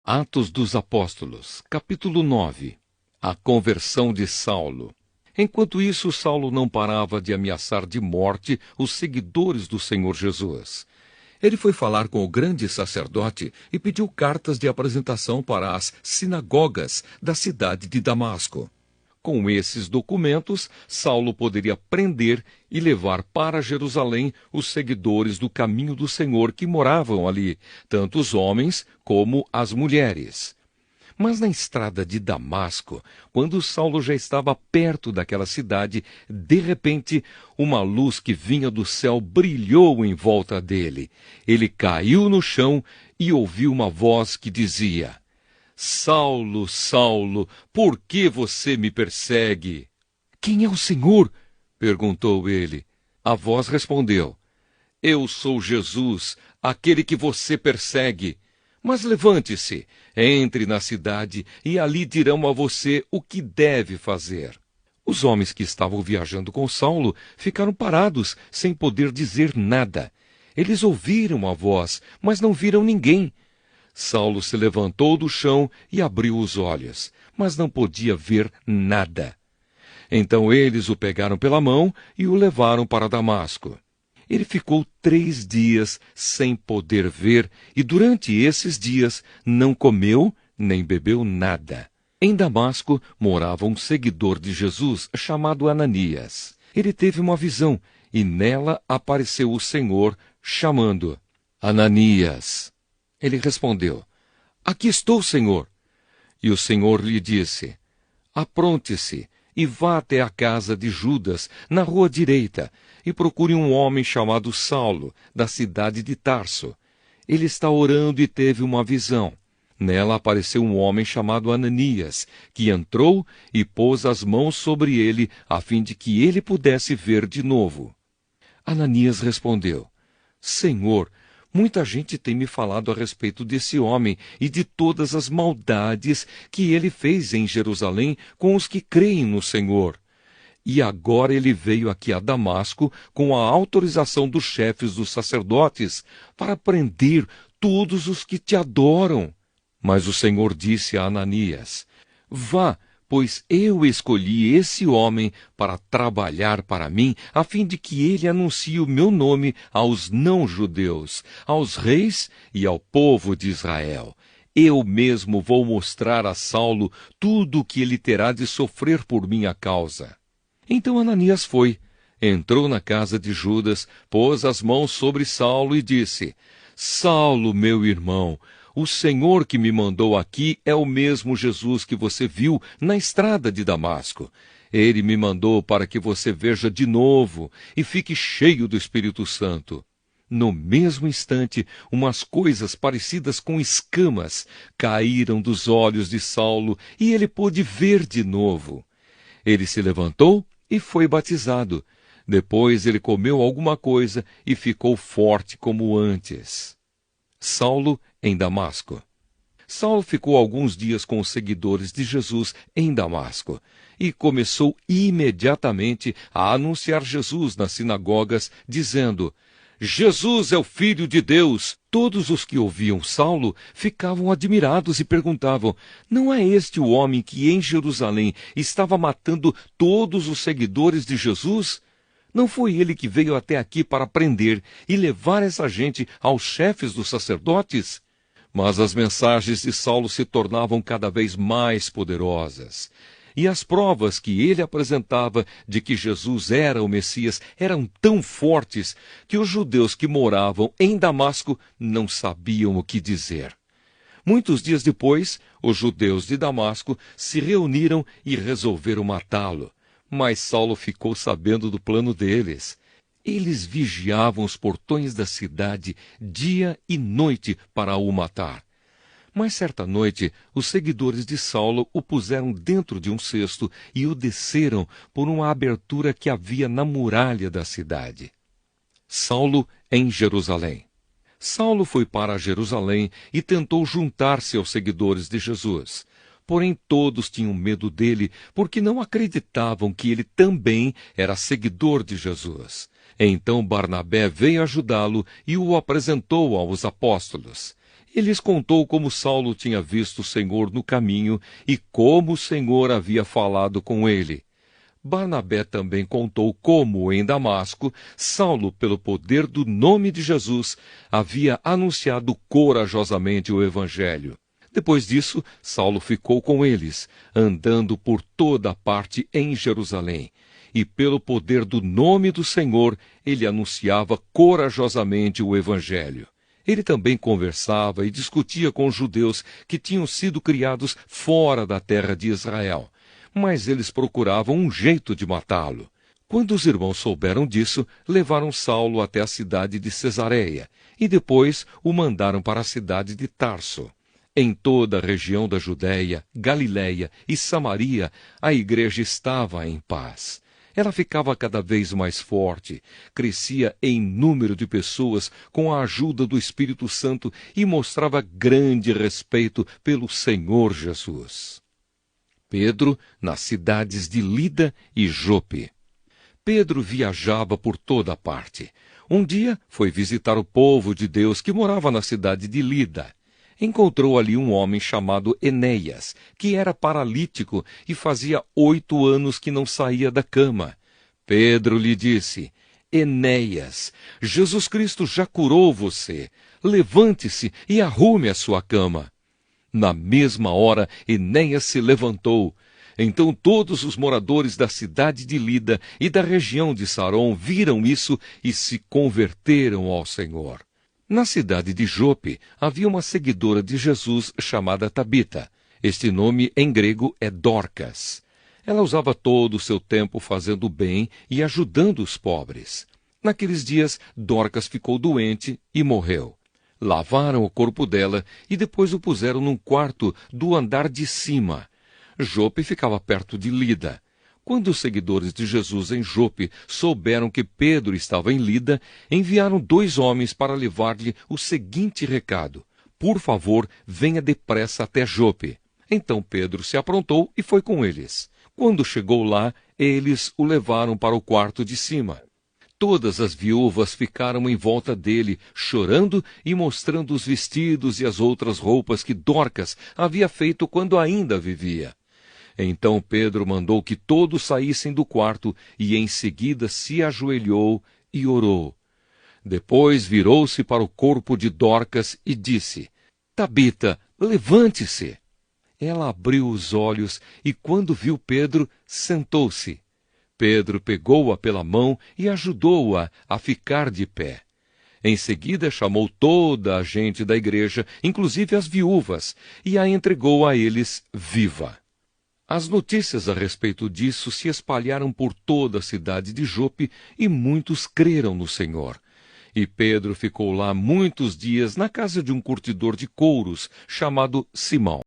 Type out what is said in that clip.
Atos dos Apóstolos, capítulo 9. A conversão de Saulo. Enquanto isso, Saulo não parava de ameaçar de morte os seguidores do Senhor Jesus. Ele foi falar com o grande sacerdote e pediu cartas de apresentação para as sinagogas da cidade de Damasco. Com esses documentos, Saulo poderia prender e levar para Jerusalém os seguidores do caminho do Senhor que moravam ali, tanto os homens como as mulheres. Mas na estrada de Damasco, quando Saulo já estava perto daquela cidade, de repente, uma luz que vinha do céu brilhou em volta dele. Ele caiu no chão e ouviu uma voz que dizia: Saulo, Saulo, por que você me persegue? Quem é o Senhor? Perguntou ele. A voz respondeu: Eu sou Jesus, aquele que você persegue. Mas levante-se, entre na cidade e ali dirão a você o que deve fazer. Os homens que estavam viajando com Saulo ficaram parados, sem poder dizer nada. Eles ouviram a voz, mas não viram ninguém. Saulo se levantou do chão e abriu os olhos, mas não podia ver nada. Então eles o pegaram pela mão e o levaram para Damasco. Ele ficou 3 dias sem poder ver e durante esses dias não comeu nem bebeu nada. Em Damasco morava um seguidor de Jesus chamado Ananias. Ele teve uma visão e nela apareceu o Senhor chamando: Ananias. Ele respondeu: Aqui estou, Senhor. E o Senhor lhe disse: Apronte-se e vá até a casa de Judas, na rua direita, e procure um homem chamado Saulo, da cidade de Tarso. Ele está orando e teve uma visão. Nela apareceu um homem chamado Ananias, que entrou e pôs as mãos sobre ele, a fim de que ele pudesse ver de novo. Ananias respondeu: Senhor, muita gente tem me falado a respeito desse homem e de todas as maldades que ele fez em Jerusalém com os que creem no Senhor. E agora ele veio aqui a Damasco com a autorização dos chefes dos sacerdotes para prender todos os que te adoram. Mas o Senhor disse a Ananias: Vá, pois eu escolhi esse homem para trabalhar para mim, a fim de que ele anuncie o meu nome aos não-judeus, aos reis e ao povo de Israel. Eu mesmo vou mostrar a Saulo tudo o que ele terá de sofrer por minha causa. Então Ananias foi, entrou na casa de Judas, pôs as mãos sobre Saulo e disse: Saulo, meu irmão, o Senhor que me mandou aqui é o mesmo Jesus que você viu na estrada de Damasco. Ele me mandou para que você veja de novo e fique cheio do Espírito Santo. No mesmo instante, umas coisas parecidas com escamas caíram dos olhos de Saulo e ele pôde ver de novo. Ele se levantou e foi batizado. Depois ele comeu alguma coisa e ficou forte como antes. Saulo em Damasco. Saulo ficou alguns dias com os seguidores de Jesus em Damasco e começou imediatamente a anunciar Jesus nas sinagogas, dizendo: Jesus é o Filho de Deus. Todos os que ouviam Saulo ficavam admirados e perguntavam: Não é este o homem que em Jerusalém estava matando todos os seguidores de Jesus? Não foi ele que veio até aqui para prender e levar essa gente aos chefes dos sacerdotes? Mas as mensagens de Saulo se tornavam cada vez mais poderosas. E as provas que ele apresentava de que Jesus era o Messias eram tão fortes que os judeus que moravam em Damasco não sabiam o que dizer. Muitos dias depois, os judeus de Damasco se reuniram e resolveram matá-lo. Mas Saulo ficou sabendo do plano deles. Eles vigiavam os portões da cidade dia e noite para o matar. Mas certa noite, os seguidores de Saulo o puseram dentro de um cesto e o desceram por uma abertura que havia na muralha da cidade. Saulo em Jerusalém. Saulo foi para Jerusalém e tentou juntar-se aos seguidores de Jesus. Porém, todos tinham medo dele, porque não acreditavam que ele também era seguidor de Jesus. Então Barnabé veio ajudá-lo e o apresentou aos apóstolos. E lhes contou como Saulo tinha visto o Senhor no caminho e como o Senhor havia falado com ele. Barnabé também contou como, em Damasco, Saulo, pelo poder do nome de Jesus, havia anunciado corajosamente o Evangelho. Depois disso, Saulo ficou com eles, andando por toda a parte em Jerusalém. E pelo poder do nome do Senhor, ele anunciava corajosamente o Evangelho. Ele também conversava e discutia com os judeus que tinham sido criados fora da terra de Israel. Mas eles procuravam um jeito de matá-lo. Quando os irmãos souberam disso, levaram Saulo até a cidade de Cesareia e depois o mandaram para a cidade de Tarso. Em toda a região da Judéia, Galiléia e Samaria, a igreja estava em paz. Ela ficava cada vez mais forte, crescia em número de pessoas com a ajuda do Espírito Santo e mostrava grande respeito pelo Senhor Jesus. Pedro, nas cidades de Lida e Jope. Pedro viajava por toda a parte. Um dia foi visitar o povo de Deus que morava na cidade de Lida. Encontrou ali um homem chamado Enéas, que era paralítico e fazia 8 anos que não saía da cama. Pedro lhe disse: Enéas, Jesus Cristo já curou você. Levante-se e arrume a sua cama. Na mesma hora, Enéas se levantou. Então todos os moradores da cidade de Lida e da região de Saron viram isso e se converteram ao Senhor. Na cidade de Jope havia uma seguidora de Jesus chamada Tabita. Este nome em grego é Dorcas. Ela usava todo o seu tempo fazendo bem e ajudando os pobres. Naqueles dias, Dorcas ficou doente e morreu. Lavaram o corpo dela e depois o puseram num quarto do andar de cima. Jope ficava perto de Lida. Quando os seguidores de Jesus em Jope souberam que Pedro estava em Lida, enviaram 2 homens para levar-lhe o seguinte recado: Por favor, venha depressa até Jope. Então Pedro se aprontou e foi com eles. Quando chegou lá, eles o levaram para o quarto de cima. Todas as viúvas ficaram em volta dele, chorando e mostrando os vestidos e as outras roupas que Dorcas havia feito quando ainda vivia. Então Pedro mandou que todos saíssem do quarto e em seguida se ajoelhou e orou. Depois virou-se para o corpo de Dorcas e disse: Tabita, levante-se. Ela abriu os olhos e, quando viu Pedro, sentou-se. Pedro pegou-a pela mão e ajudou-a a ficar de pé. Em seguida chamou toda a gente da igreja, inclusive as viúvas, e a entregou a eles viva. As notícias a respeito disso se espalharam por toda a cidade de Jope e muitos creram no Senhor. E Pedro ficou lá muitos dias na casa de um curtidor de couros chamado Simão.